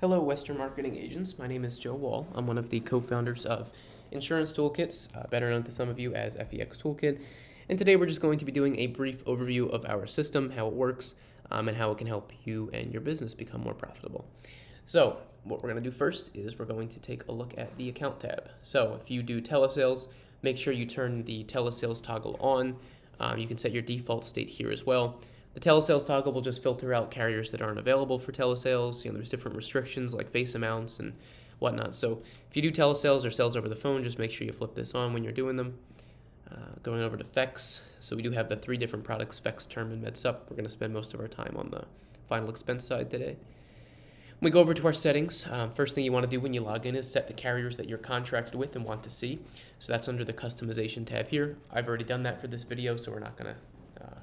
Hello, Western Marketing Agents. My name is Joe Wall. I'm one of the co-founders of Insurance Toolkits, better known to some of you as FEX Toolkit. And today we're just going to be doing a brief overview of our system, how it works, and how it can help you and your business become more profitable. So what we're going to do first is we're going to take a look at the account tab. So if you do telesales, make sure you turn the telesales toggle on. You can set your default state here as well. The telesales toggle will just filter out carriers that aren't available for telesales. There's different restrictions like face amounts and whatnot. So if you do telesales or sales over the phone, just make sure you flip this on when you're doing them. Going over to FEX. So we do have the three different products, FEX, Term, and Supp. We're going to spend most of our time on the final expense side today. When we go over to our settings, first thing you want to do when you log in is set the carriers that you're contracted with and want to see. So that's under the customization tab here. I've already done that for this video, so we're not going to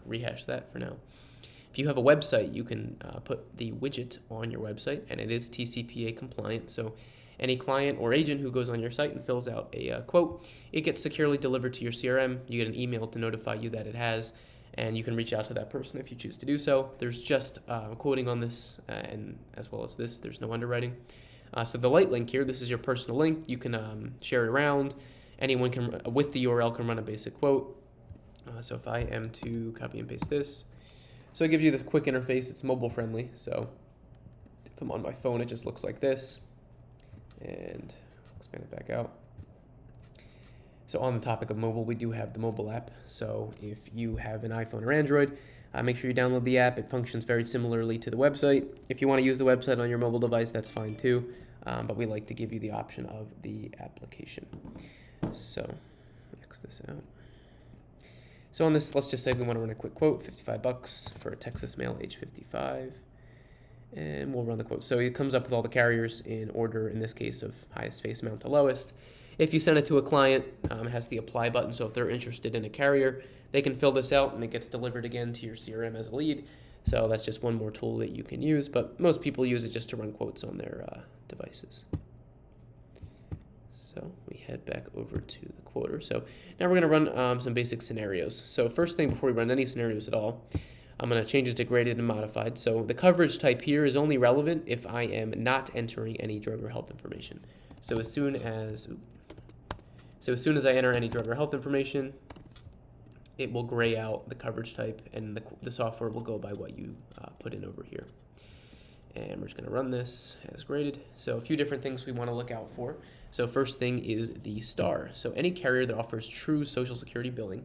rehash that for now. If you have a website, you can put the widget on your website, and it is TCPA compliant. So any client or agent who goes on your site and fills out a quote, it gets securely delivered to your CRM. You get an email to notify you that it has, and you can reach out to that person if you choose to do so. There's just quoting on this, and as well as this, there's no underwriting. So the light link here, this is your personal link. You can share it around. Anyone can, with the URL, can run a basic quote. So if I am to copy and paste this, so it gives you this quick interface. It's mobile friendly. So if I'm on my phone, it just looks like this. And expand it back out. So on the topic of mobile, we do have the mobile app. So if you have an iPhone or Android, make sure you download the app. It functions very similarly to the website. If you want to use the website on your mobile device, that's fine too. But we like to give you the option of the application. So X this out. So on this, let's just say we want to run a quick quote, $55 for a Texas male age 55. And we'll run the quote. So it comes up with all the carriers in order, in this case, of highest face amount to lowest. If you send it to a client, it has the apply button. So if they're interested in a carrier, they can fill this out and it gets delivered again to your CRM as a lead. So that's just one more tool that you can use. But most people use it just to run quotes on their devices. So we head back over to the quoter. So now we're going to run some basic scenarios. So first thing, before we run any scenarios at all, I'm going to change it to graded and modified. So the coverage type here is only relevant if I am not entering any drug or health information. So as soon as I enter any drug or health information, it will gray out the coverage type, and the software will go by what you put in over here. And we're just going to run this as graded. So a few different things we want to look out for. So first thing is the star. So any carrier that offers true Social Security billing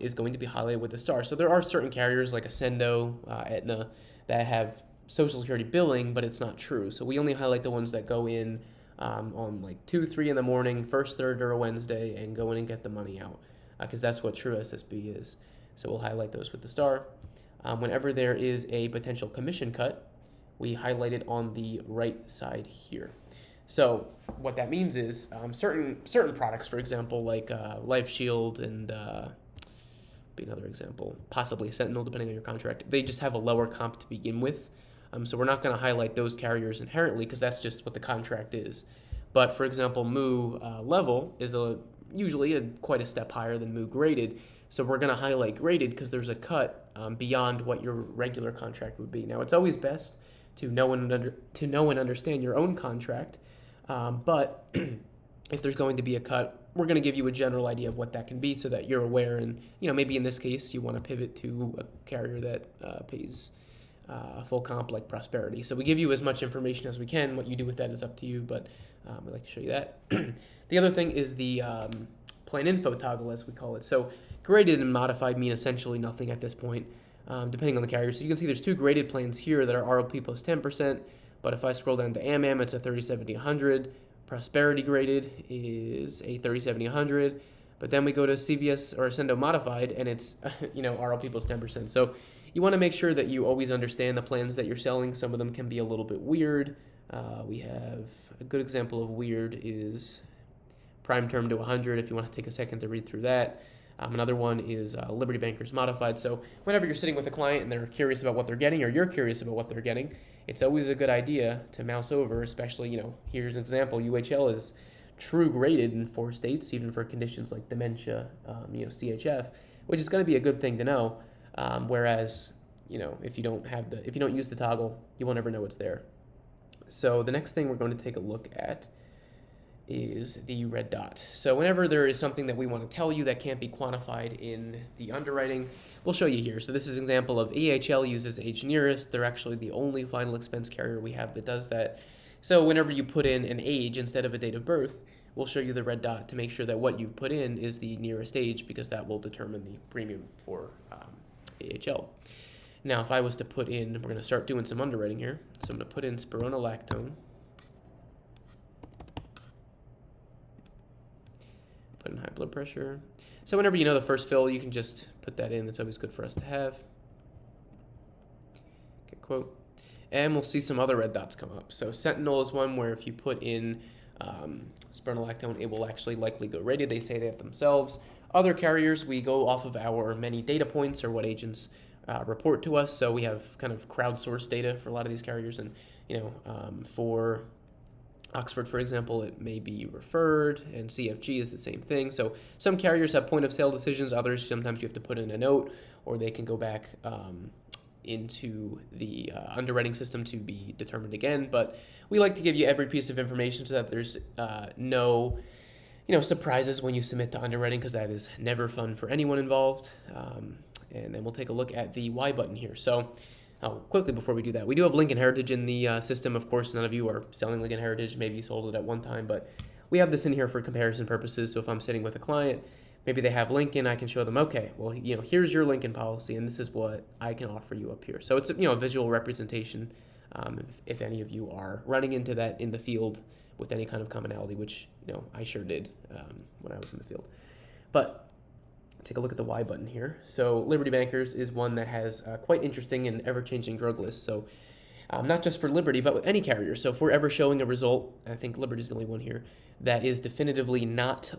is going to be highlighted with a star. So there are certain carriers like Ascendo, Aetna, that have Social Security billing, but it's not true. So we only highlight the ones that go in on like 2, 3 in the morning, first, third, or a Wednesday, and go in and get the money out, because that's what true SSB is. So we'll highlight those with the star. Whenever there is a potential commission cut, we highlight it on the right side here. So what that means is certain products, for example, like Life Shield and be another example, possibly Sentinel, depending on your contract, they just have a lower comp to begin with. So we're not going to highlight those carriers inherently because that's just what the contract is. But for example, Moo Level is usually quite a step higher than Moo Graded. So we're going to highlight Graded because there's a cut beyond what your regular contract would be. Now, it's always best to know and understand your own contract. But if there's going to be a cut, we're going to give you a general idea of what that can be so that you're aware. And, maybe in this case, you want to pivot to a carrier that pays full comp like Prosperity. So we give you as much information as we can. What you do with that is up to you, but we'd like to show you that. The other thing is the plan info toggle, as we call it. So graded and modified mean essentially nothing at this point, depending on the carrier. So you can see there's 2 graded plans here that are ROP plus 10%. But if I scroll down to AMAM, it's a 30/70/100. Prosperity graded is a 30/70/100. But then we go to CVS or Ascendo modified, and it's RLP plus 10%. So you want to make sure that you always understand the plans that you're selling. Some of them can be a little bit weird. We have a good example of weird is Prime Term to 100. If you want to take a second to read through that. Another one is Liberty Bankers modified. So whenever you're sitting with a client and they're curious about what they're getting, or you're curious about what they're getting, it's always a good idea to mouse over, especially, here's an example. UHL is true graded in 4 states, even for conditions like dementia, CHF, which is going to be a good thing to know. Whereas, if you don't use the toggle, you won't ever know it's there. So the next thing we're going to take a look at is the red dot. So whenever there is something that we want to tell you that can't be quantified in the underwriting, we'll show you here. So this is an example of EHL uses age nearest. They're actually the only final expense carrier we have that does that. So whenever you put in an age instead of a date of birth, we'll show you the red dot to make sure that what you put in is the nearest age, because that will determine the premium for AHL. Now, if I was to put in, we're going to start doing some underwriting here. So I'm going to put in spironolactone. Put in high blood pressure. So whenever you know the first fill, you can just put that in. That's always good for us to have. Okay, quote. And we'll see some other red dots come up. So Sentinel is one where if you put in spironolactone, it will actually likely go rated. They say that themselves. Other carriers, we go off of our many data points or what agents report to us. So we have kind of crowdsourced data for a lot of these carriers. And, for Oxford, for example, it may be referred, and CFG is the same thing. So some carriers have point of sale decisions. Others, sometimes you have to put in a note, or they can go back into the underwriting system to be determined again. But we like to give you every piece of information so that there's no surprises when you submit to underwriting, because that is never fun for anyone involved. And then we'll take a look at the Y button here. So quickly before we do that, we do have Lincoln Heritage in the system. Of course, none of you are selling Lincoln Heritage. Maybe you sold it at one time, but we have this in here for comparison purposes. So if I'm sitting with a client, maybe they have Lincoln, I can show them, okay, well, here's your Lincoln policy, and this is what I can offer you up here. So it's a visual representation. If any of you are running into that in the field with any kind of commonality, which I sure did when I was in the field. But take a look at the Y button here. So Liberty Bankers is one that has quite interesting and ever-changing drug lists. So not just for Liberty, but with any carrier. So if we're ever showing a result, I think Liberty's the only one here, that is definitively not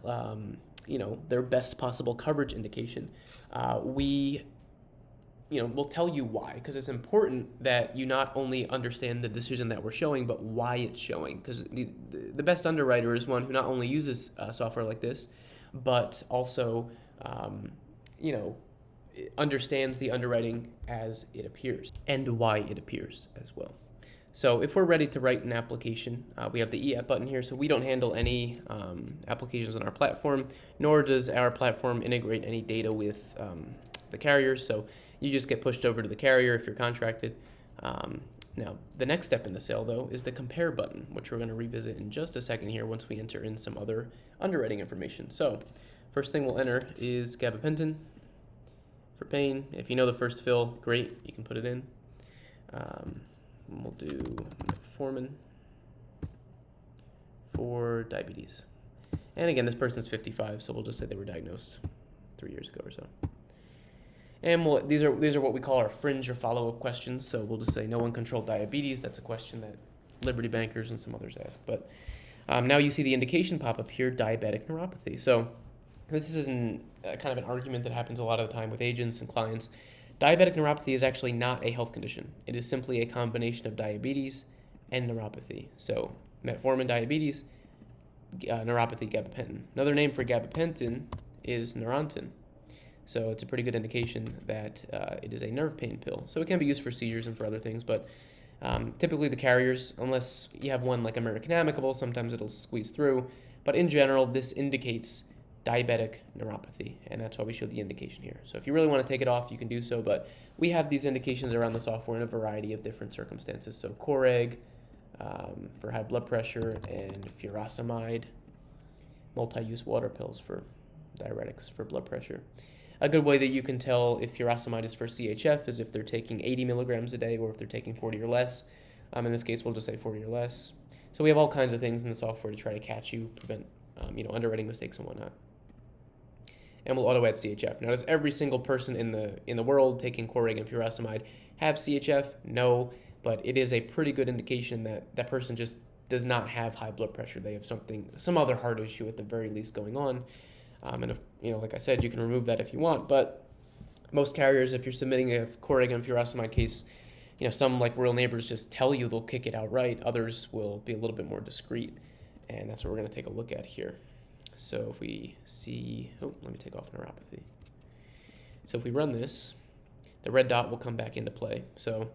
their best possible coverage indication, we'll tell you why, because it's important that you not only understand the decision that we're showing, but why it's showing. Because the best underwriter is one who not only uses software like this, but also understands the underwriting as it appears and why it appears as well. So if we're ready to write an application, we have the E-App button here. So we don't handle any applications on our platform, nor does our platform integrate any data with the carriers. So you just get pushed over to the carrier if you're contracted. Now, the next step in the sale, though, is the compare button, which we're going to revisit in just a second here once we enter in some other underwriting information. So first thing we'll enter is gabapentin for pain. If you know the first fill, great, you can put it in. We'll do metformin for diabetes. And again, this person's 55, so we'll just say they were diagnosed 3 years ago or so. And these are what we call our fringe or follow-up questions. So we'll just say no uncontrolled diabetes. That's a question that Liberty Bankers and some others ask. But now you see the indication pop up here, diabetic neuropathy. So this is kind of an argument that happens a lot of the time with agents and clients. Diabetic neuropathy is actually not a health condition. It is simply a combination of diabetes and neuropathy. So metformin, diabetes, neuropathy, gabapentin. Another name for gabapentin is Neurontin. So it's a pretty good indication that it is a nerve pain pill. So it can be used for seizures and for other things, but typically the carriers, unless you have one like American Amicable, sometimes it'll squeeze through. But in general, this indicates diabetic neuropathy, and that's why we show the indication here. So if you really want to take it off, you can do so, but we have these indications around the software in a variety of different circumstances. So Coreg for high blood pressure, and furosemide, multi-use water pills for diuretics for blood pressure. A good way that you can tell if furosemide is for CHF is if they're taking 80 milligrams a day or if they're taking 40 or less. In this case, we'll just say 40 or less. So we have all kinds of things in the software to try to catch you, prevent underwriting mistakes and whatnot. And we'll auto add CHF. Now, does every single person in the world taking Coreg and furosemide have CHF? No, but it is a pretty good indication that that person just does not have high blood pressure. They have some other heart issue at the very least going on. And if, like I said, you can remove that if you want. But most carriers, if you're submitting a Coreg and furosemide case, some like Royal Neighbors just tell you they'll kick it outright. Others will be a little bit more discreet. And that's what we're going to take a look at here. So if we see, let me take off neuropathy. So if we run this, the red dot will come back into play. So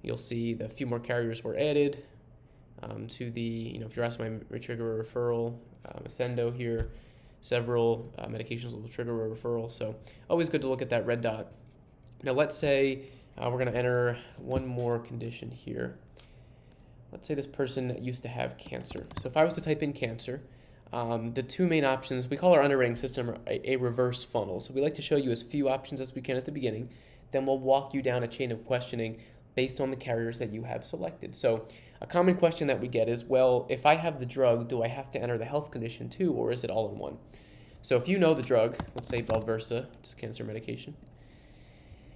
you'll see the few more carriers were added. to the, if you're asking my trigger a referral, Ascendo here, several medications will trigger a referral. So always good to look at that red dot. Now let's say we're going to enter one more condition here. Let's say this person used to have cancer. So if I was to type in cancer, the two main options, we call our underwriting system a reverse funnel. So we like to show you as few options as we can at the beginning. Then we'll walk you down a chain of questioning based on the carriers that you have selected. So a common question that we get is, well, if I have the drug, do I have to enter the health condition too, or is it all in one? So if you know the drug, let's say Belversa, it's cancer medication,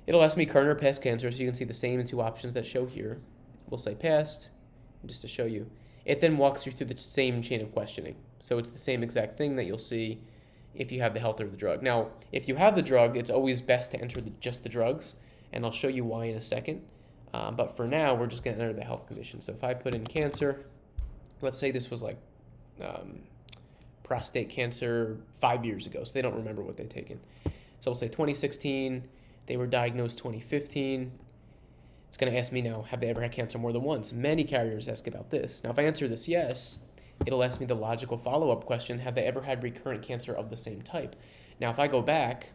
it'll ask me current or past cancer, so you can see the same two options that show here. We'll say past, just to show you. It then walks you through the same chain of questioning. So it's the same exact thing that you'll see if you have the health or the drug. Now, if you have the drug, it's always best to enter just the drugs, and I'll show you why in a second. But for now, we're just going to enter the health condition. So if I put in cancer, let's say this was like prostate cancer 5 years ago, so they don't remember what they've taken. So we'll say 2016, they were diagnosed 2015. It's going to ask me now, have they ever had cancer more than once? Many carriers ask about this. Now, if I answer this yes, it'll ask me the logical follow-up question, have they ever had recurrent cancer of the same type? Now, if I go back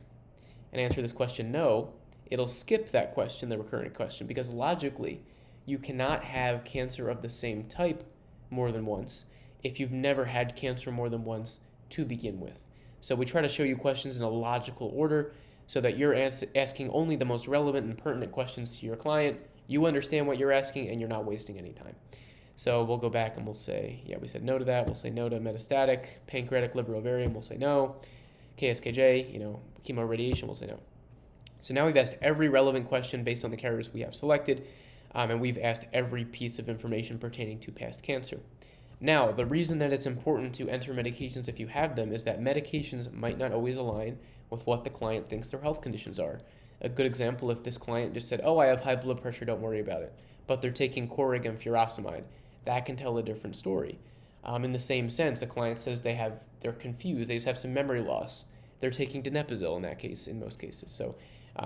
and answer this question no, it'll skip that question, the recurrent question, because logically, you cannot have cancer of the same type more than once if you've never had cancer more than once to begin with. So we try to show you questions in a logical order so that you're asking only the most relevant and pertinent questions to your client. You understand what you're asking and you're not wasting any time. So we'll go back and we'll say, yeah, we said no to that. We'll say no to metastatic, pancreatic, liver, ovarian. We'll say no. KSKJ, chemo radiation, we'll say no. So now we've asked every relevant question based on the carriers we have selected, and we've asked every piece of information pertaining to past cancer. Now, the reason that it's important to enter medications if you have them is that medications might not always align with what the client thinks their health conditions are. A good example, if this client just said, oh, I have high blood pressure, don't worry about it, but they're taking Coreg and furosemide, that can tell a different story. In the same sense, a client says they're confused, they just have some memory loss. They're taking donepezil in that case, in most cases. So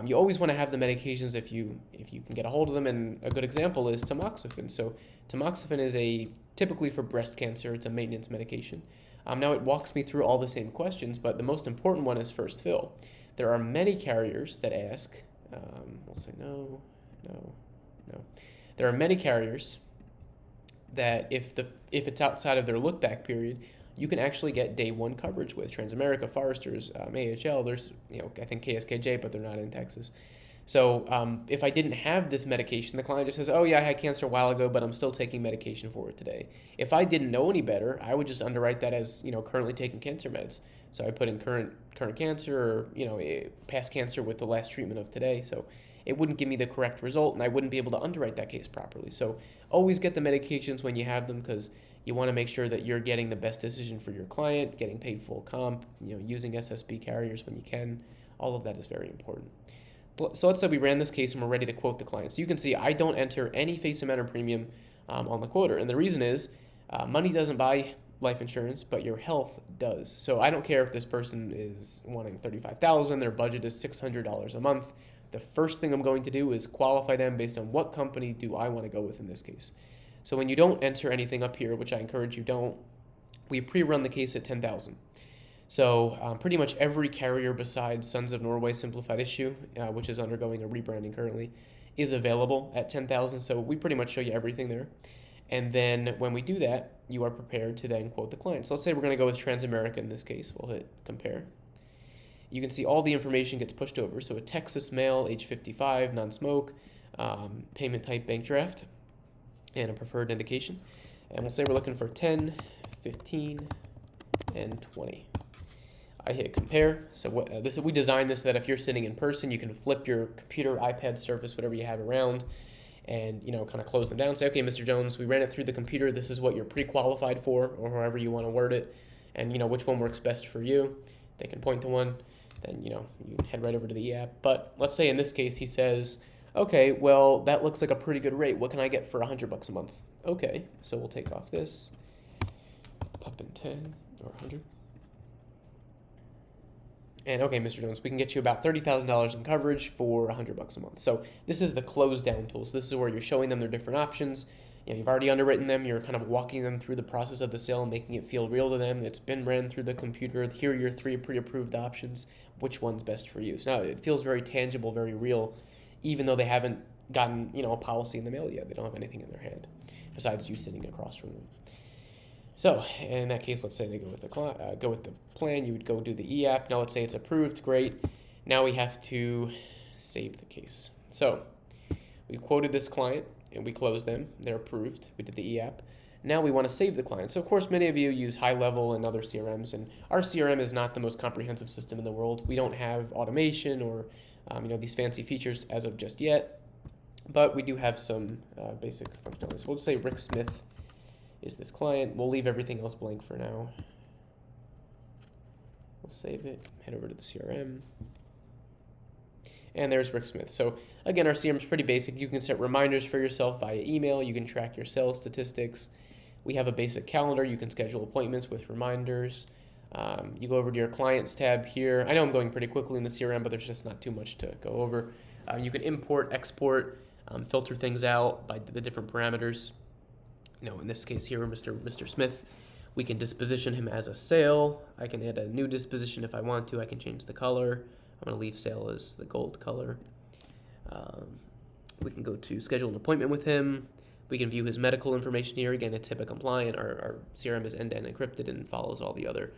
you always want to have the medications if you can get a hold of them, and a good example is tamoxifen. So tamoxifen is typically for breast cancer, it's a maintenance medication. Now it walks me through all the same questions, but the most important one is first fill. There are many carriers that ask, we'll say no. There are many carriers that if it's outside of their look-back period, you can actually get day one coverage with Transamerica, Foresters, AHL. There's, I think KSKJ, but they're not in Texas. So if I didn't have this medication, the client just says, oh yeah, I had cancer a while ago, but I'm still taking medication for it today. If I didn't know any better, I would just underwrite that as, currently taking cancer meds. So I put in current cancer or, past cancer with the last treatment of today. So it wouldn't give me the correct result, and I wouldn't be able to underwrite that case properly. So always get the medications when you have them, because you want to make sure that you're getting the best decision for your client, getting paid full comp, using SSB carriers when you can. All of that is very important. So let's say we ran this case and we're ready to quote the client. So you can see I don't enter any face amount of premium on the quoter. And the reason is money doesn't buy life insurance, but your health does. So I don't care if this person is wanting $35,000, their budget is $600 a month. The first thing I'm going to do is qualify them based on what company do I want to go with in this case. So when you don't enter anything up here, which I encourage you don't, we pre-run the case at $10,000. So pretty much every carrier besides Sons of Norway Simplified Issue, which is undergoing a rebranding currently, is available at $10,000. So we pretty much show you everything there. And then when we do that, you are prepared to then quote the client. So let's say we're going to go with Transamerica in this case. We'll hit compare. You can see all the information gets pushed over. So a Texas male, age 55, non-smoke, payment type bank draft, and a preferred indication. And we'll say we're looking for 10, 15, and 20. I hit compare. So we designed this so that if you're sitting in person, you can flip your computer, iPad, Surface, whatever you have around, and kind of close them down. Say, okay, Mr. Jones, we ran it through the computer. This is what you're pre-qualified for, or however you want to word it, and which one works best for you. They can point to one. Then you head right over to the app. But let's say in this case he says, okay, well that looks like a pretty good rate. What can I get for $100 a month? Okay, so we'll take off this, pop in 10 or 100. And okay, Mr. Jones, we can get you about $30,000 in coverage for $100 a month. So this is the close down tool. So this is where you're showing them their different options. You've already underwritten them. You're kind of walking them through the process of the sale, making it feel real to them. It's been ran through the computer. Here are your 3 pre-approved options. Which one's best for you? So now it feels very tangible, very real, even though they haven't gotten a policy in the mail yet. They don't have anything in their hand besides you sitting across from them. So in that case, let's say they go with the plan. You would go do the e-app. Now let's say it's approved. Great. Now we have to save the case. So we quoted this client and we closed them. They're approved. We did the e-app. Now we want to save the client. So of course, many of you use High Level and other CRMs, and our CRM is not the most comprehensive system in the world. We don't have automation or these fancy features as of just yet, but we do have some basic functionality. So we'll just say Rick Smith is this client. We'll leave everything else blank for now. We'll save it, head over to the CRM. And there's Rick Smith. So again, our CRM is pretty basic. You can set reminders for yourself via email. You can track your sales statistics. We have a basic calendar. You can schedule appointments with reminders. You go over to your clients tab here. I know I'm going pretty quickly in the CRM, but there's just not too much to go over. You can import, export, filter things out by the different parameters. In this case here, Mr. Smith, we can disposition him as a sale. I can add a new disposition if I want to. I can change the color. I'm going to leave sale as the gold color. We can go to schedule an appointment with him. We can view his medical information here. Again, it's HIPAA compliant. Our CRM is end-to-end encrypted and follows all the other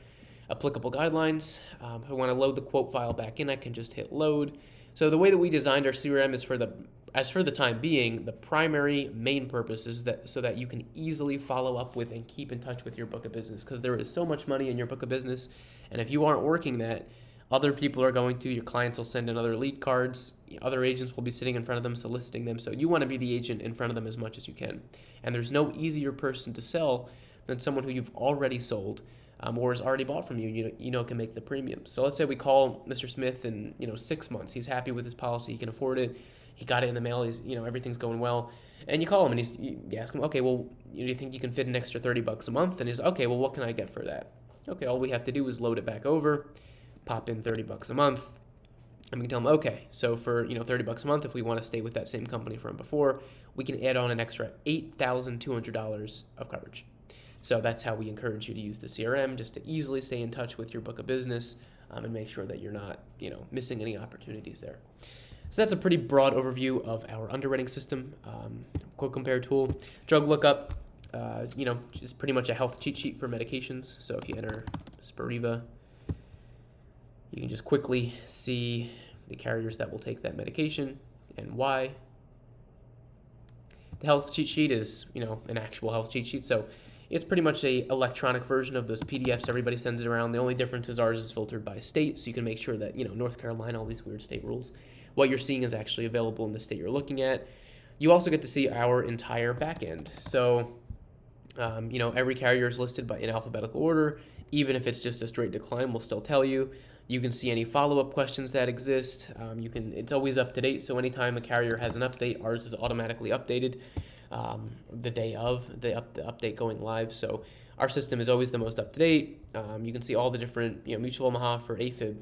applicable guidelines. If I want to load the quote file back in, I can just hit load. So the way that we designed our CRM is for the time being, the primary main purpose is so that you can easily follow up with and keep in touch with your book of business, because there is so much money in your book of business, and if you aren't working that, other people are going to. Your clients will send in other lead cards. Other agents will be sitting in front of them, soliciting them. So you want to be the agent in front of them as much as you can. And there's no easier person to sell than someone who you've already sold or has already bought from you. Can make the premium. So let's say we call Mr. Smith in 6 months. He's happy with his policy. He can afford it. He got it in the mail. He's everything's going well. And you call him and you ask him, okay, well, do you think you can fit an extra $30 a month? And he's okay. Well, what can I get for that? Okay, all we have to do is load it back over. Pop in $30 a month, and we can tell them, okay, so for $30 a month, if we want to stay with that same company from before, we can add on an extra $8,200 of coverage. So that's how we encourage you to use the CRM, just to easily stay in touch with your book of business and make sure that you're not missing any opportunities there. So that's a pretty broad overview of our underwriting system. Quote compare tool, drug lookup, is pretty much a health cheat sheet for medications. So if you enter Spiriva, you can just quickly see the carriers that will take that medication and why. The health cheat sheet is, an actual health cheat sheet. So it's pretty much a electronic version of those PDFs everybody sends it around. The only difference is ours is filtered by state. So you can make sure that, North Carolina, all these weird state rules, what you're seeing is actually available in the state you're looking at. You also get to see our entire back end. So, every carrier is listed in alphabetical order. Even if it's just a straight decline, we'll still tell you. You can see any follow-up questions that exist. It's always up to date, so anytime a carrier has an update, ours is automatically updated the day of the update going live. So our system is always the most up to date. You can see all the different, Mutual Omaha for AFib.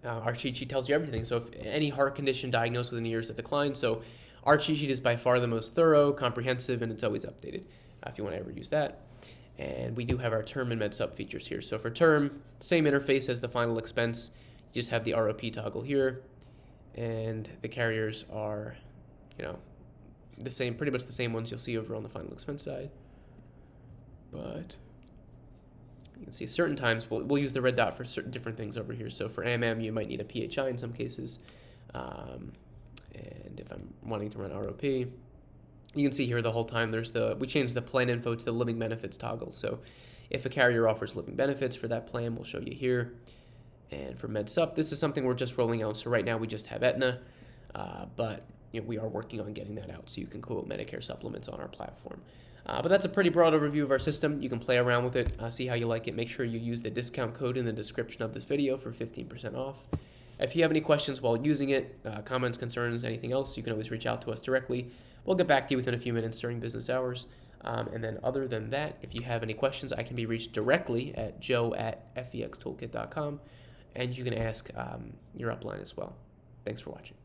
Our cheat sheet tells you everything. So if any heart condition diagnosed within years of decline, so our cheat sheet is by far the most thorough, comprehensive, and it's always updated if you want to ever use that. And we do have our term and med Supp features here. So for term, same interface as the final expense. You just have the ROP toggle here. And the carriers are, the same, pretty much the same ones you'll see over on the final expense side. But you can see certain times we'll use the red dot for certain different things over here. So for AMM, you might need a PHI in some cases. And if I'm wanting to run ROP, you can see here the whole time we changed the plan info to the living benefits toggle. So if a carrier offers living benefits for that plan, we'll show you here. And for Med Supp, this is something we're just rolling out. So right now we just have Aetna, but we are working on getting that out so you can quote Medicare supplements on our platform. But that's a pretty broad overview of our system. You can play around with it, see how you like it. Make sure you use the discount code in the description of this video for 15% off. If you have any questions while using it, comments, concerns, anything else, you can always reach out to us directly. We'll get back to you within a few minutes during business hours. And then other than that, if you have any questions, I can be reached directly at joe@fextoolkit.com, and you can ask your upline as well. Thanks for watching.